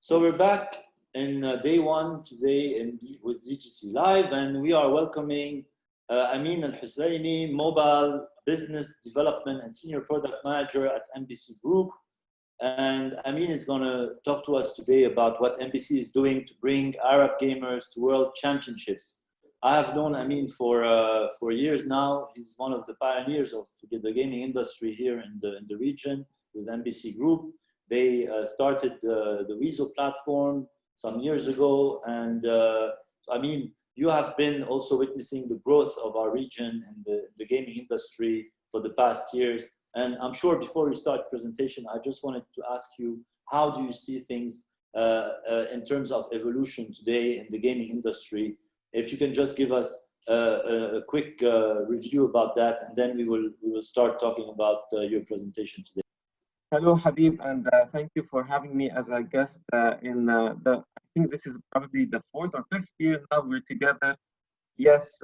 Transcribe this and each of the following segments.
So we're back in day one today with DGC Live, and we are welcoming Amin Husseini, Mobile Business Development and Senior Product Manager at MBC Group. And Amin is going to talk to us today about what MBC is doing to bring Arab gamers to World Championships. I have known Amin for years now. He's one of the pioneers of the gaming industry here in the region with MBC Group. They started the Weasel platform some years ago, and I mean, you have been also witnessing the growth of our region and the gaming industry for the past years. And I'm sure before we start the presentation, I just wanted to ask you, how do you see things in terms of evolution today in the gaming industry? If you can just give us a quick review about that, and then we will start talking about your presentation today. Hello, Habib, and thank you for having me as a guest I think this is probably the 4th or 5th year now we're together. Yes,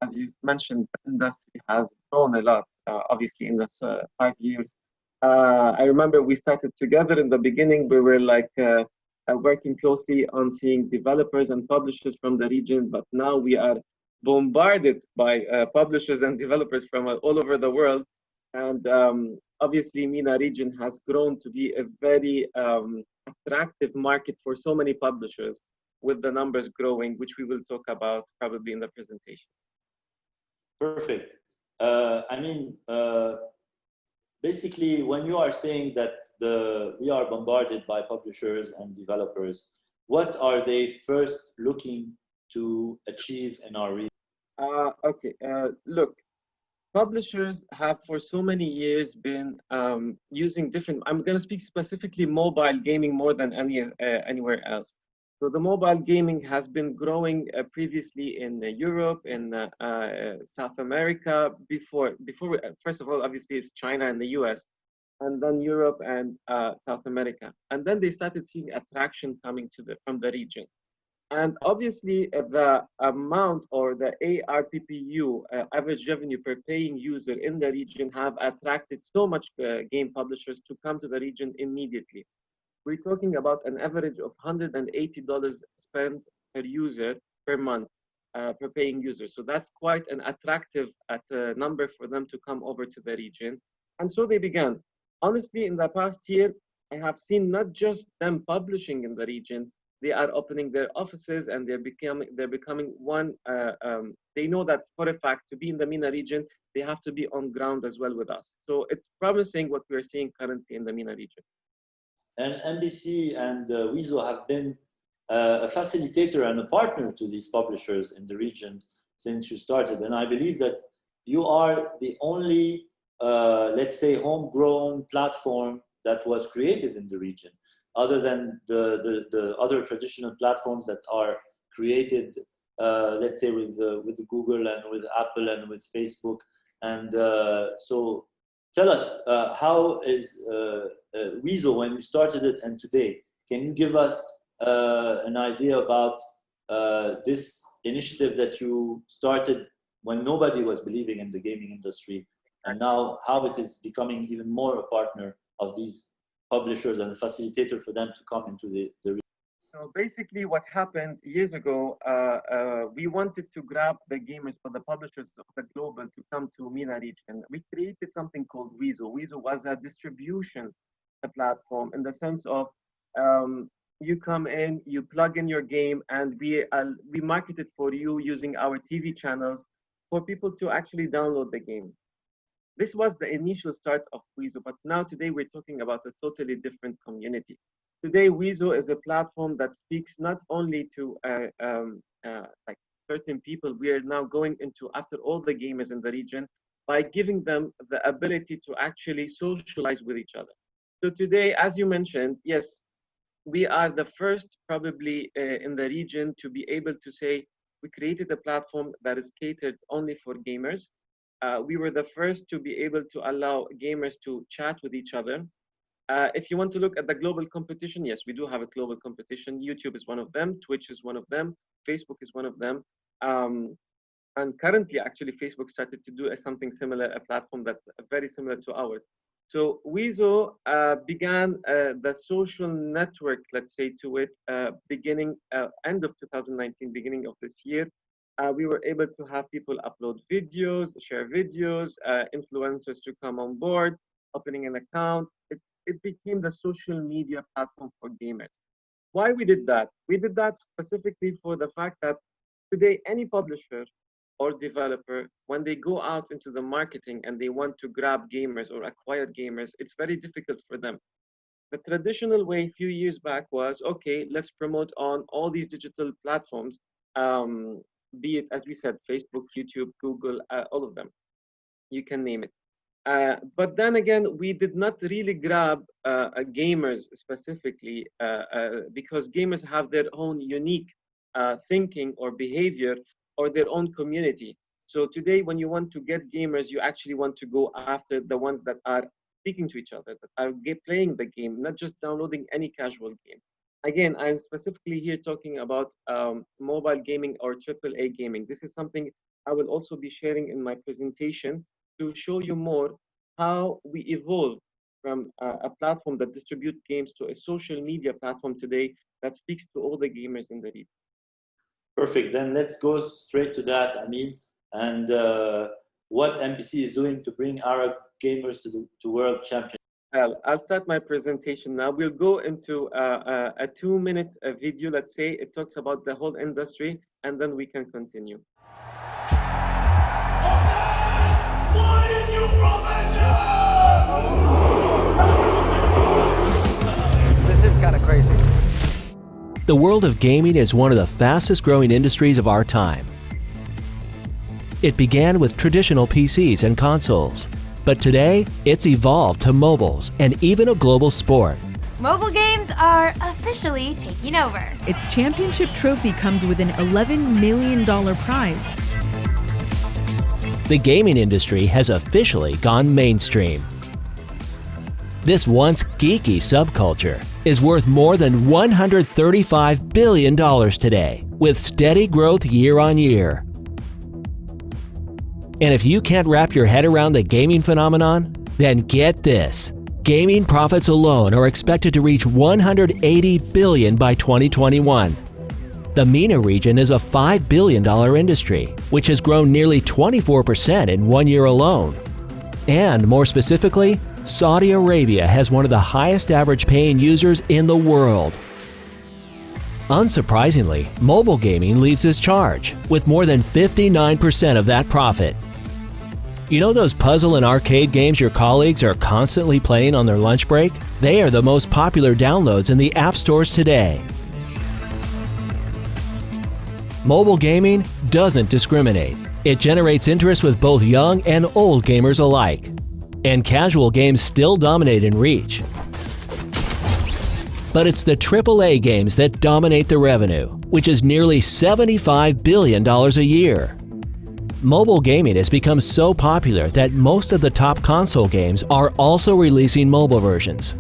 as you mentioned, the industry has grown a lot, obviously, in this 5 years. I remember we started together in the beginning. We were like working closely on seeing developers and publishers from the region, but now we are bombarded by publishers and developers from all over the world. And obviously, MENA region has grown to be a very attractive market for so many publishers, with the numbers growing, which we will talk about probably in the presentation. Perfect. I mean, basically, when you are saying that we are bombarded by publishers and developers, what are they first looking to achieve in our region? Okay, look. Publishers have for so many years been using different, I'm going to speak specifically mobile gaming more than anywhere else. So the mobile gaming has been growing previously in Europe, in South America, first of all, obviously it's China and the US, and then Europe and South America. And then they started seeing attraction coming from the region. And obviously, the amount or the ARPPU, average revenue per paying user in the region, have attracted so much game publishers to come to the region immediately. We're talking about an average of $180 spent per user per month, per paying user. So that's quite an attractive number for them to come over to the region. And so they began. Honestly, in the past year, I have seen not just them publishing in the region, they are opening their offices, and they're becoming one. They know that for a fact, to be in the MENA region, they have to be on ground as well with us. So it's promising what we're seeing currently in the MENA region. And MBC and Weasel have been a facilitator and a partner to these publishers in the region since you started. And I believe that you are the only, let's say, homegrown platform that was created in the region, other than the other traditional platforms that are created, let's say, with Google and with Apple and with Facebook. And so tell us, how is Weasel when you started it and today? Can you give us an idea about this initiative that you started when nobody was believing in the gaming industry, and now how it is becoming even more a partner of these publishers and a facilitator for them to come into the region? So basically what happened years ago, we wanted to grab the gamers for the publishers of the global to come to MENA region. We created something called Weasel. Weasel was a distribution platform, in the sense of you come in, you plug in your game, and we market it for you using our TV channels for people to actually download the game. This was the initial start of Weasel, but now today we're talking about a totally different community. Today, Weasel is a platform that speaks not only to like certain people. We are now going into after all the gamers in the region by giving them the ability to actually socialize with each other. So today, as you mentioned, yes, we are the first probably in the region to be able to say we created a platform that is catered only for gamers. We were the first to be able to allow gamers to chat with each other. If you want to look at the global competition, yes, we do have a global competition. YouTube is one of them, Twitch is one of them, Facebook is one of them. And currently, actually, Facebook started to do something similar, a platform that's very similar to ours. So Weezo began the social network, let's say, to it, beginning end of 2019, beginning of this year. We were able to have people upload videos, share videos, influencers to come on board, opening an account. It became the social media platform for gamers. Why we did that? We did that specifically for the fact that today any publisher or developer, when they go out into the marketing and they want to grab gamers or acquire gamers, it's very difficult for them. The traditional way a few years back was, okay, let's promote on all these digital platforms, be it, as we said, Facebook, YouTube, Google, all of them. You can name it. But then again, we did not really grab gamers specifically because gamers have their own unique thinking or behavior or their own community. So today, when you want to get gamers, you actually want to go after the ones that are speaking to each other, that are playing the game, not just downloading any casual game. Again, I'm specifically here talking about mobile gaming or AAA gaming. This is something I will also be sharing in my presentation to show you more how we evolve from a platform that distributes games to a social media platform today that speaks to all the gamers in the region. Perfect. Then let's go straight to that, Amin, and what MPC is doing to bring Arab gamers to World Championship. I'll start my presentation now. We'll go into a 2-minute video, let's say. It talks about the whole industry, and then we can continue. This is kind of crazy. The world of gaming is one of the fastest growing industries of our time. It began with traditional PCs and consoles, but today it's evolved to mobiles and even a global sport. Mobile games are officially taking over. Its championship trophy comes with an $11 million prize. The gaming industry has officially gone mainstream. This once geeky subculture is worth more than $135 billion today, with steady growth year on year. And if you can't wrap your head around the gaming phenomenon, then get this. Gaming profits alone are expected to reach $180 billion by 2021. The MENA region is a $5 billion industry, which has grown nearly 24% in 1 year alone. And more specifically, Saudi Arabia has one of the highest average paying users in the world. Unsurprisingly, mobile gaming leads this charge, with more than 59% of that profit. You know those puzzle and arcade games your colleagues are constantly playing on their lunch break? They are the most popular downloads in the app stores today. Mobile gaming doesn't discriminate. It generates interest with both young and old gamers alike. And casual games still dominate in reach. But it's the AAA games that dominate the revenue, which is nearly $75 billion a year. Mobile gaming has become so popular that most of the top console games are also releasing mobile versions.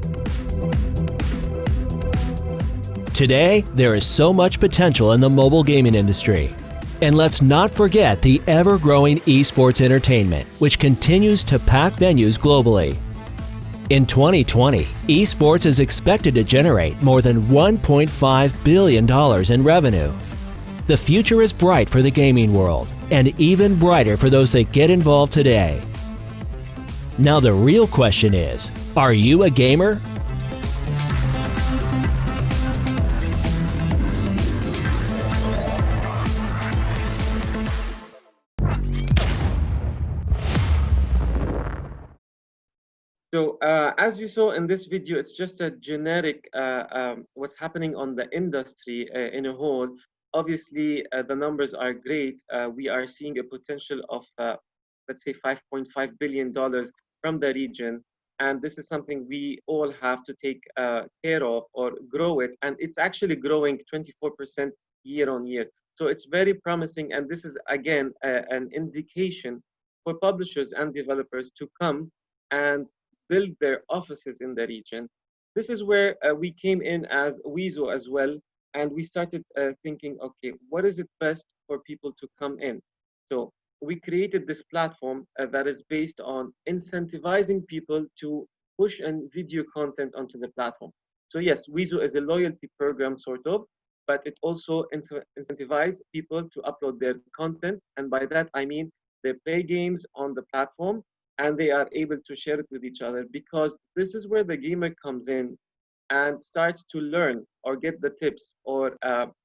Today, there is so much potential in the mobile gaming industry. And let's not forget the ever-growing esports entertainment, which continues to pack venues globally. In 2020, esports is expected to generate more than $1.5 billion in revenue. The future is bright for the gaming world, and even brighter for those that get involved today. Now the real question is, are you a gamer? So as you saw in this video, it's just a generic what's happening on the industry in a whole. Obviously, the numbers are great. We are seeing a potential of, let's say, $5.5 billion from the region. And this is something we all have to take care of or grow it. And it's actually growing 24% year on year. So it's very promising. And this is, again, an indication for publishers and developers to come and build their offices in the region. This is where we came in as Weezo as well, and we started thinking, okay, what is it best for people to come in? So we created this platform that is based on incentivizing people to push and video content onto the platform. So yes, Weezo is a loyalty program sort of, but it also incentivizes people to upload their content. And by that, I mean they play games on the platform and they are able to share it with each other, because this is where the gamer comes in and starts to learn or get the tips or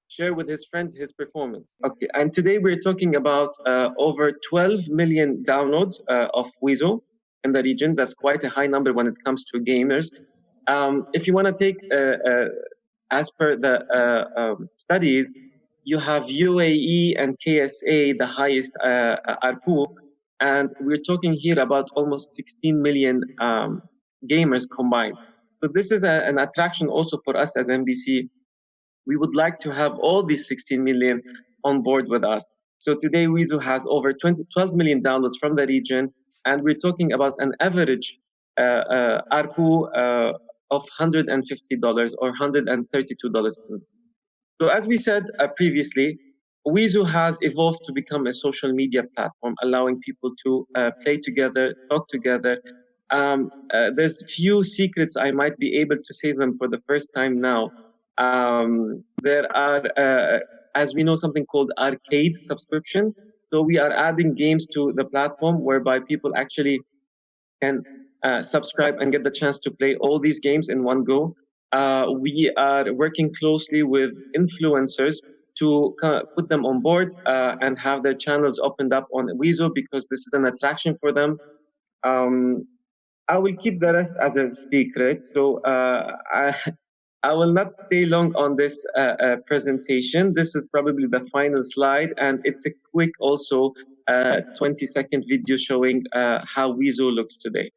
share with his friends his performance. Okay, and today we're talking about over 12 million downloads of Weezo in the region. That's quite a high number when it comes to gamers. If you want to take, as per the studies, you have UAE and KSA, the highest ARPU, and we're talking here about almost 16 million gamers combined. So this is an attraction also for us as MBC. We would like to have all these 16 million on board with us. So today Weezo has over 12 million downloads from the region, and we're talking about an average ARPU of $150 or $132. So as we said previously, Weezo has evolved to become a social media platform, allowing people to play together, talk together. There's few secrets I might be able to say them for the first time now. There are, as we know, something called arcade subscription. So we are adding games to the platform whereby people actually can subscribe and get the chance to play all these games in one go. We are working closely with influencers to put them on board and have their channels opened up on Weezo, because this is an attraction for them. I will keep the rest as a secret. So I will not stay long on this presentation. This is probably the final slide, and it's a quick also 20-second video showing how Weezo looks today.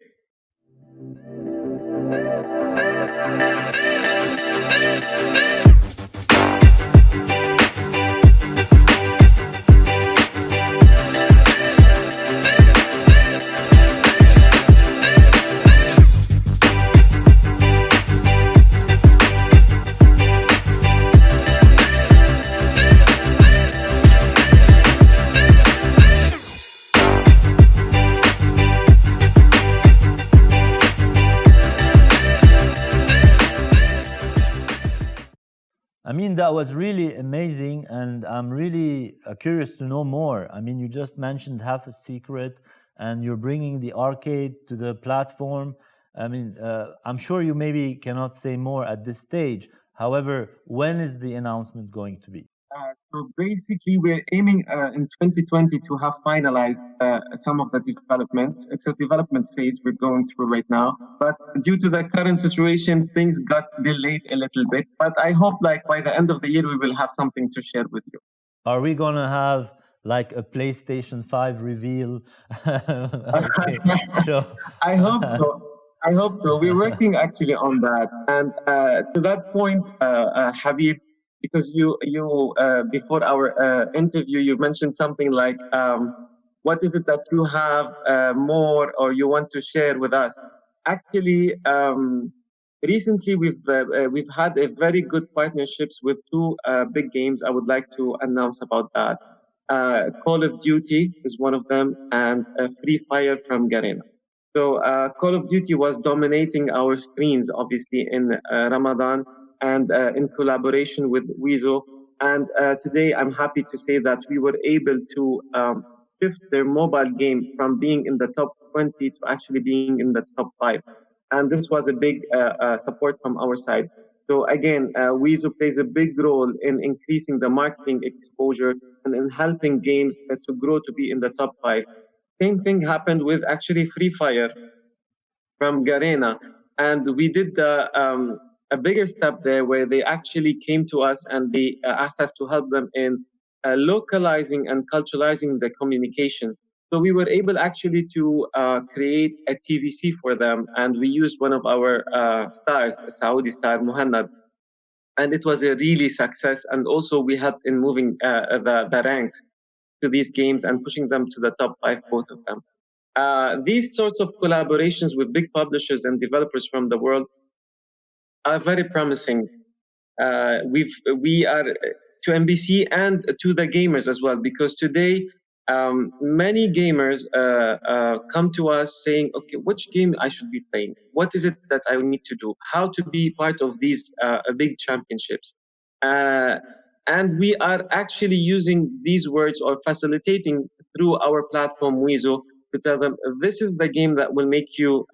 I mean, that was really amazing, and I'm really curious to know more. I mean, you just mentioned half a secret, and you're bringing the arcade to the platform. I mean, I'm sure you maybe cannot say more at this stage. However, when is the announcement going to be? So basically, we're aiming in 2020 to have finalized some of the developments. It's a development phase we're going through right now. But due to the current situation, things got delayed a little bit. But I hope like by the end of the year, we will have something to share with you. Are we going to have like a PlayStation 5 reveal? Okay, sure. I hope so. I hope so. We're working actually on that. And to that point, Habib, because you before our interview, you mentioned something like, what is it that you have more or you want to share with us? Actually, recently we've had a very good partnerships with two big games. I would like to announce about that. Call of Duty is one of them, and Free Fire from Garena. So Call of Duty was dominating our screens, obviously, in Ramadan, and in collaboration with Weezo. And today I'm happy to say that we were able to shift their mobile game from being in the top 20 to actually being in the top 5. And this was a big support from our side. So again, Weezo plays a big role in increasing the marketing exposure and in helping games to grow to be in the top 5. Same thing happened with actually Free Fire from Garena. And we did a bigger step there where they actually came to us and they asked us to help them in localizing and culturalizing the communication. So we were able actually to create a TVC for them, and we used one of our stars, a Saudi star, Muhannad, and it was a really success. And also we helped in moving the ranks to these games and pushing them to the top 5, both of them. These sorts of collaborations with big publishers and developers from the world are very promising. We are to MBC and to the gamers as well, because today many gamers come to us saying, okay, which game I should be playing? What is it that I need to do? How to be part of these big championships? And we are actually using these words or facilitating through our platform, Weezo, to tell them, this is the game that will make you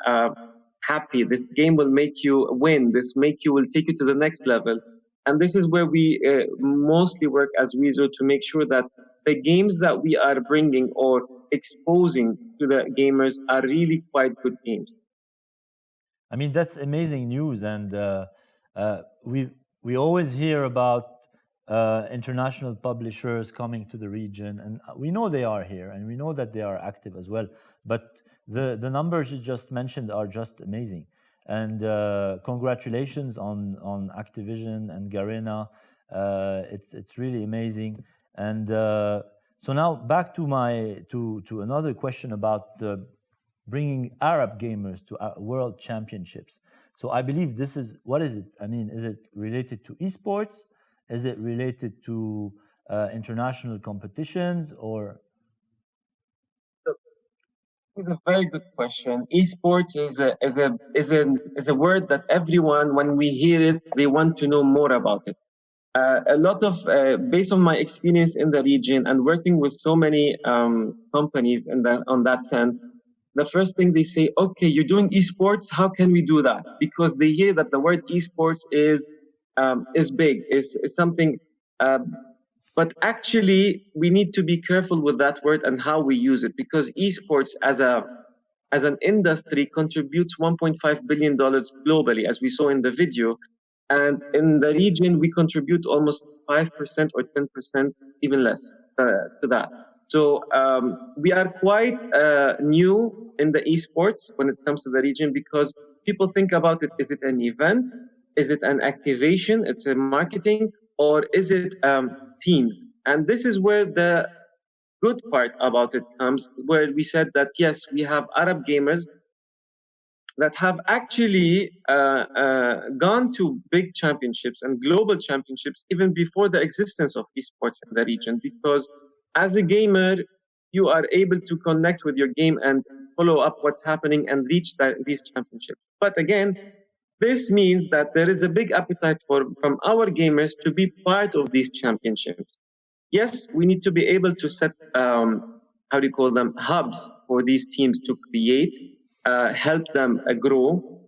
happy. This game will make you win. This will take you to the next level. And this is where we mostly work as Weezo to make sure that the games that we are bringing or exposing to the gamers are really quite good games. I mean, that's amazing news. And we always hear about international publishers coming to the region. And we know they are here and we know that they are active as well. But the numbers you just mentioned are just amazing. And congratulations on Activision and Garena. It's really amazing. And so now back to another question about bringing Arab gamers to world championships. So I believe this is, what is it? I mean, is it related to esports? Is it related to international competitions or? It's a very good question. Esports is a word that everyone, when we hear it, they want to know more about it. A lot of, based on my experience in the region and working with so many companies on that sense, the first thing they say, okay, you're doing esports, how can we do that? Because they hear that the word esports is big, is something, but actually we need to be careful with that word and how we use it, because esports as an industry contributes $1.5 billion globally, as we saw in the video. And in the region, we contribute almost 5% or 10%, even less to that. So we are quite new in the esports when it comes to the region, because people think about it, is it an event? Is it an activation? It's a marketing, or is it teams? And this is where the good part about it comes, where we said that, yes, we have Arab gamers that have actually gone to big championships and global championships even before the existence of esports in the region, because as a gamer, you are able to connect with your game and follow up what's happening and reach these championships. But again, this means that there is a big appetite from our gamers to be part of these championships. Yes, we need to be able to set, how do you call them, hubs for these teams to create, help them grow,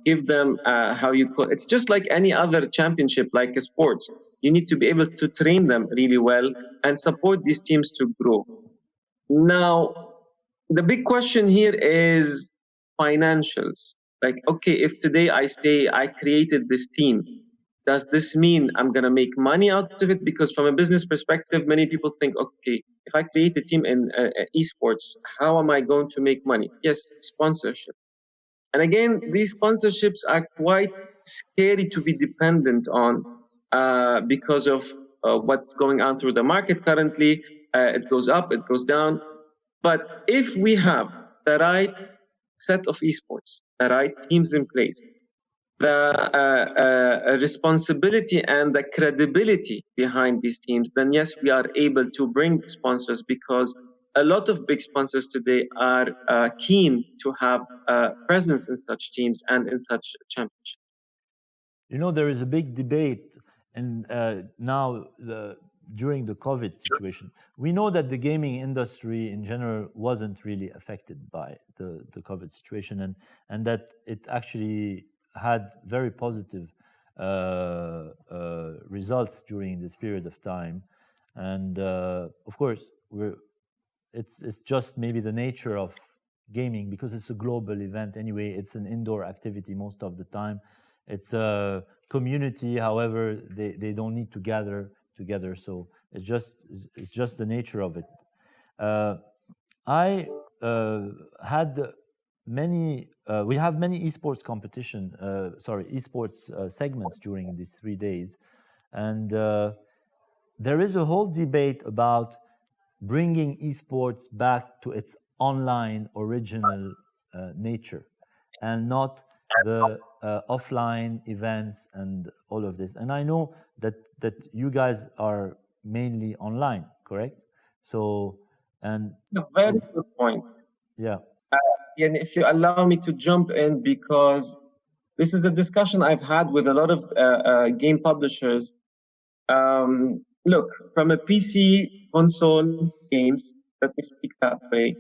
give them, it's just like any other championship, like a sports. You need to be able to train them really well and support these teams to grow. Now, the big question here is financials. Like, okay, if today I say I created this team, does this mean I'm going to make money out of it? Because from a business perspective, many people think, okay, if I create a team in esports, how am I going to make money? Yes, sponsorship. And again, these sponsorships are quite scary to be dependent on because of what's going on through the market currently. It goes up, it goes down. But if we have the right set of esports, the right teams in place, the responsibility and the credibility behind these teams, then yes, we are able to bring sponsors, because a lot of big sponsors today are keen to have presence in such teams and in such championships. You know, there is a big debate, and now during the COVID situation, we know that the gaming industry in general wasn't really affected by the COVID situation, and that it actually had very positive results during this period of time. And of course, it's just maybe the nature of gaming, because it's a global event anyway. It's an indoor activity most of the time. It's a community, however, they don't need to gather together. So it's just the nature of it. I had many. We have many esports esports segments during these 3 days, and there is a whole debate about bringing esports back to its online original nature, and not the offline events and all of this. And I know that you guys are mainly online, correct? So And A very good point. yeah. And if you allow me to jump in, because this is a discussion I've had with a lot of game publishers. Look, from a PC console games, let me speak that way,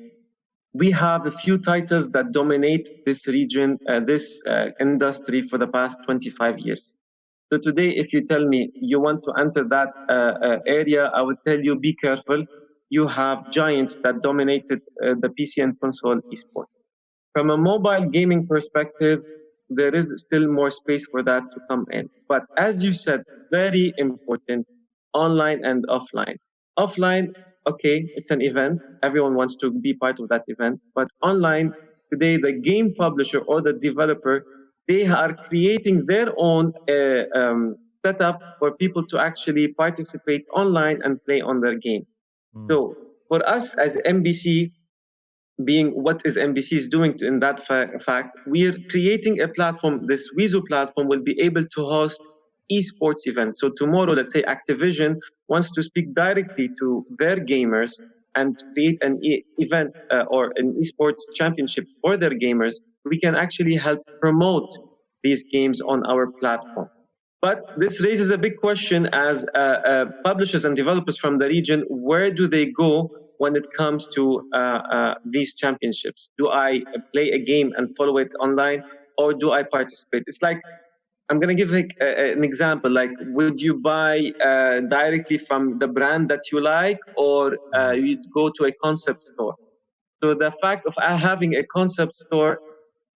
we have a few titles that dominate this region, this industry for the past 25 years. So today, if you tell me you want to enter that area, I would tell you, be careful. You have giants that dominated the PC and console esports. From a mobile gaming perspective, there is still more space for that to come in. But as you said, very important, online and offline. Offline, okay, it's an event. Everyone wants to be part of that event. But online, today, the game publisher or the developer, they are creating their own setup for people to actually participate online and play on their game. So for us as MBC, being what is MBC is doing in that fact, we are creating a platform. This Weezo platform will be able to host esports events. So tomorrow, let's say Activision wants to speak directly to their gamers and create an event or an esports championship for their gamers, we can actually help promote these games on our platform. But this raises a big question as publishers and developers from the region, where do they go when it comes to these championships? Do I play a game and follow it online, or do I participate? It's like, I'm going to give an example. Like, would you buy directly from the brand that you like, or you'd go to a concept store? So the fact of having a concept store,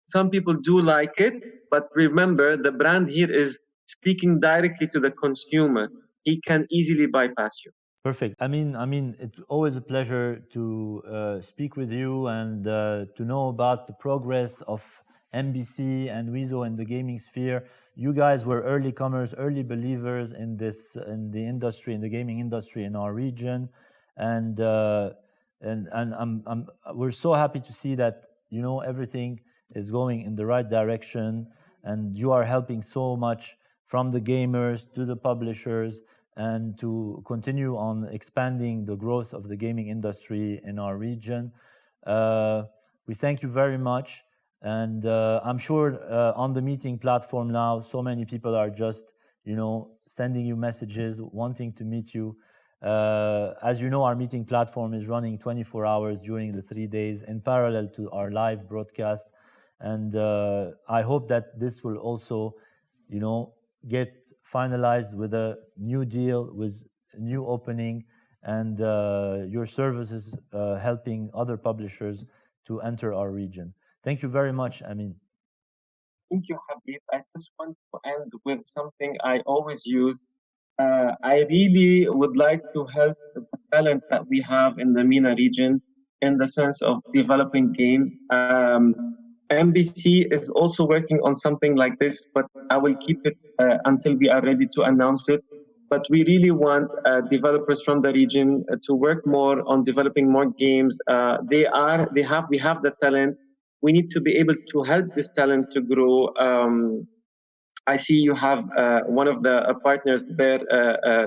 some people do like it, but remember, the brand here is speaking directly to the consumer. He can easily bypass you. Perfect. I mean, it's always a pleasure to speak with you and to know about the progress of MBC and Weezo in the gaming sphere. You guys were early comers, early believers in the industry, in the gaming industry in our region, and we're so happy to see that everything is going in the right direction, and you are helping so much from the gamers to the publishers, and to continue on expanding the growth of the gaming industry in our region. We thank you very much. And I'm sure on the meeting platform now, so many people are just, sending you messages, wanting to meet you. As you know, our meeting platform is running 24 hours during the 3 days in parallel to our live broadcast. And I hope that this will also, get finalized with a new deal, with a new opening, and your services helping other publishers to enter our region. Thank you very much, Amin. Thank you, Habib. I just want to end with something I always use. I really would like to help the talent that we have in the MENA region in the sense of developing games. MBC is also working on something like this, but I will keep it until we are ready to announce it. But we really want developers from the region to work more on developing more games. We have the talent. We need to be able to help this talent to grow. I see you have one of the partners there,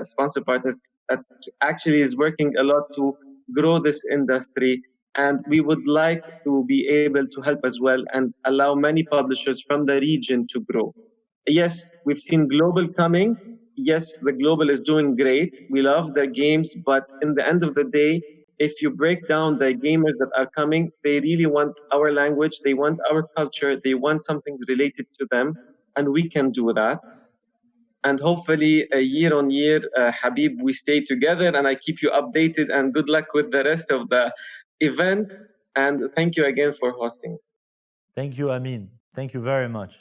sponsor partners, that actually is working a lot to grow this industry. And we would like to be able to help as well and allow many publishers from the region to grow. Yes, we've seen global coming. Yes, the global is doing great. We love their games, but in the end of the day, if you break down the gamers that are coming, they really want our language, they want our culture, they want something related to them, and we can do that. And hopefully, year on year, Habib, we stay together, and I keep you updated, and good luck with the rest of the event. And thank you again for hosting. Thank you, Amin. Thank you very much.